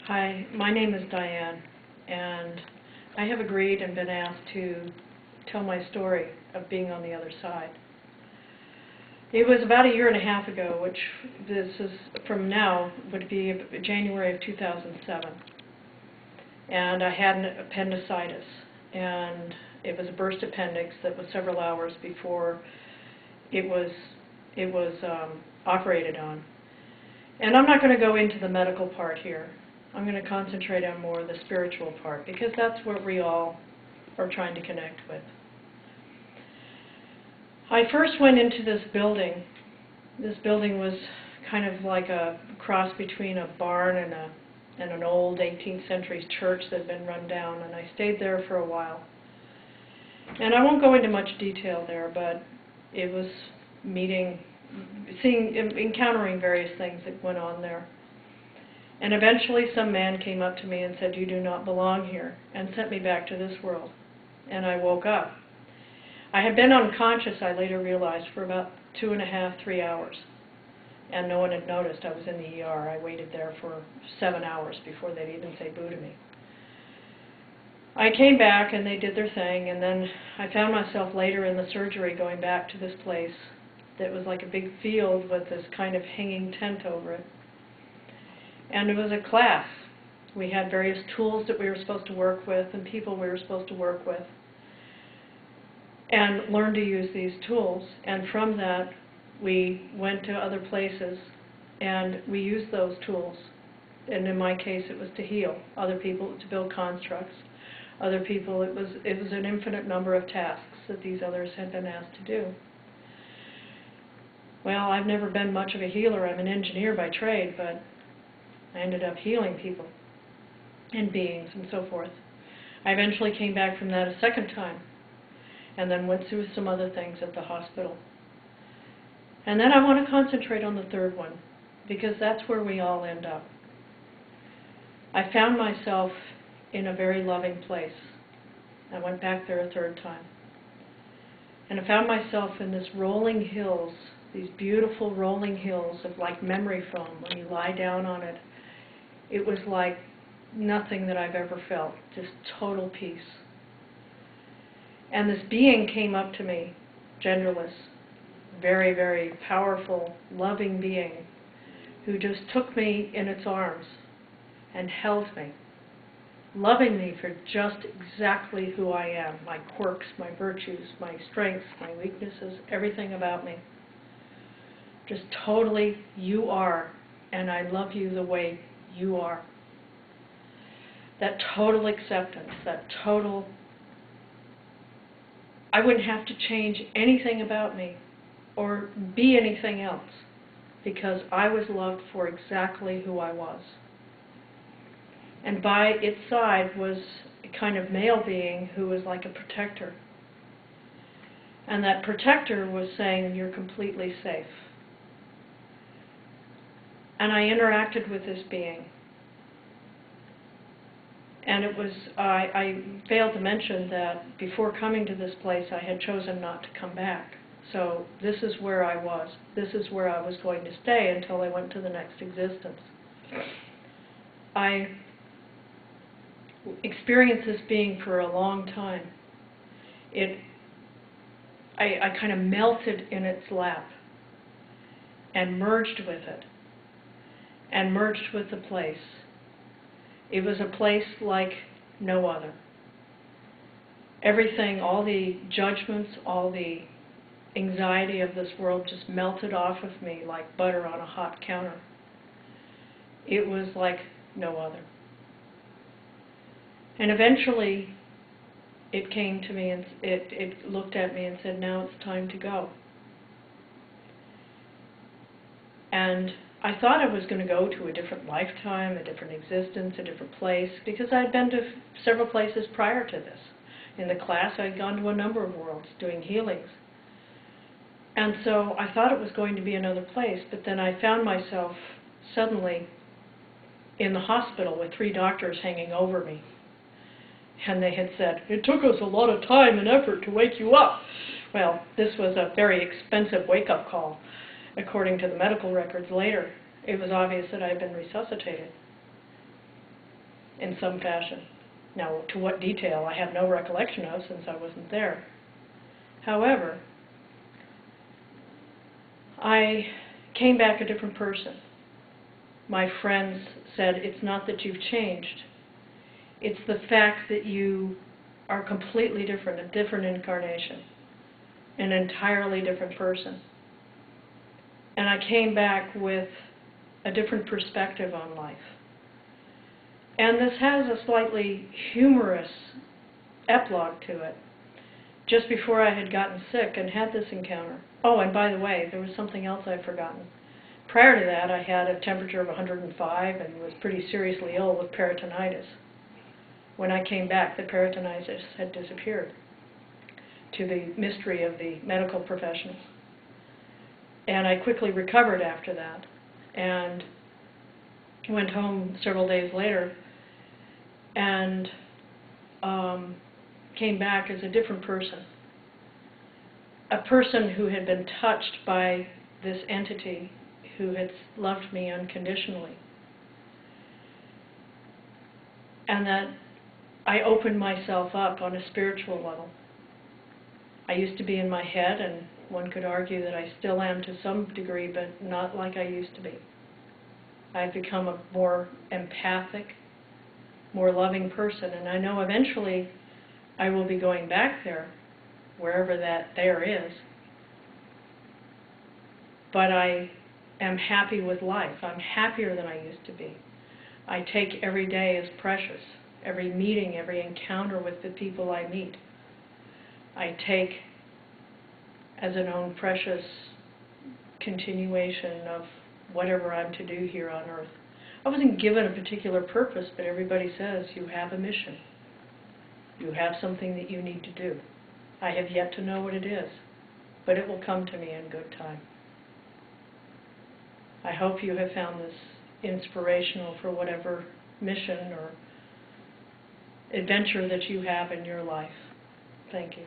Hi, my name is Diane, and I have agreed and been asked to tell my story of being on the other side. It was about a year and a half ago, which this is from now would be January of 2007, and I had an appendicitis, and it was a burst appendix that was several hours before it was operated on. And I'm not going to go into the medical part here. I'm going to concentrate on more the spiritual part, because that's what we all are trying to connect with. I first went into this building. This building was kind of like a cross between a barn and an old 18th century church that had been run down, and I stayed there for a while. And I won't go into much detail there, but it was encountering various things that went on there. And eventually some man came up to me and said, "You do not belong here," and sent me back to this world. And I woke up. I had been unconscious, I later realized, for about 2.5, 3 hours. And no one had noticed. I was in the ER. I waited there for 7 hours before they'd even say boo to me. I came back and they did their thing, and then I found myself later in the surgery going back to this place that was like a big field with this kind of hanging tent over it. And it was a class. We had various tools that we were supposed to work with and people we were supposed to work with and learn to use these tools. And from that, we went to other places and we used those tools. And in my case, it was to heal. Other people, to build constructs. Other people, it was an infinite number of tasks that these others had been asked to do. Well, I've never been much of a healer. I'm an engineer by trade, but I ended up healing people and beings and so forth. I eventually came back from that a second time and then went through some other things at the hospital. And then I want to concentrate on the third one, because that's where we all end up. I found myself in a very loving place. I went back there a third time. And I found myself in this rolling hills, these beautiful rolling hills of like memory foam. When you lie down on it, it was like nothing that I've ever felt, just total peace. And this being came up to me, genderless, very, very powerful, loving being, who just took me in its arms and held me, loving me for just exactly who I am, my quirks, my virtues, my strengths, my weaknesses, everything about me. Just totally, you are, and I love you the way you are. That total acceptance, that total, I wouldn't have to change anything about me or be anything else, because I was loved for exactly who I was. And by its side was a kind of male being who was like a protector. And that protector was saying, "You're completely safe." And I interacted with this being. And it was, I failed to mention that before coming to this place, I had chosen not to come back. So this is where I was. This is where I was going to stay until I went to the next existence. I experienced this being for a long time. I kind of melted in its lap and merged with it and merged with the place. It was a place like no other. Everything, all the judgments, all the anxiety of this world just melted off of me like butter on a hot counter. It was like no other. And eventually it came to me and it looked at me and said, "Now it's time to go." And I thought I was going to go to a different lifetime, a different existence, a different place, because I had been to several places prior to this. In the class, I had gone to a number of worlds doing healings. And so I thought it was going to be another place, but then I found myself suddenly in the hospital with 3 doctors hanging over me. And they had said, "It took us a lot of time and effort to wake you up." Well, this was a very expensive wake-up call. According to the medical records later, it was obvious that I had been resuscitated. in some fashion. Now, to what detail, I have no recollection of since I wasn't there. However, I came back a different person. My friends said, it's not that you've changed, it's the fact that you are completely different, a different incarnation, an entirely different person. And I came back with a different perspective on life. And this has a slightly humorous epilogue to it. Just before I had gotten sick and had this encounter. Oh, and by the way, there was something else I'd forgotten. Prior to that, I had a temperature of 105 and was pretty seriously ill with peritonitis. When I came back, the peritonitis had disappeared, to the mystery of the medical professionals. And I quickly recovered after that, and went home several days later, and came back as a different person. A person who had been touched by this entity who had loved me unconditionally. And that I opened myself up on a spiritual level. I used to be in my head, and one could argue that I still am to some degree, but not like I used to be. I've become a more empathic, more loving person, and I know eventually I will be going back there, wherever that there is. But I am happy with life. I'm happier than I used to be. I take every day as precious, every meeting, every encounter with the people I meet. I take as an own precious continuation of whatever I'm to do here on earth. I wasn't given a particular purpose, but everybody says you have a mission. You have something that you need to do. I have yet to know what it is, but it will come to me in good time. I hope you have found this inspirational for whatever mission or adventure that you have in your life. Thank you.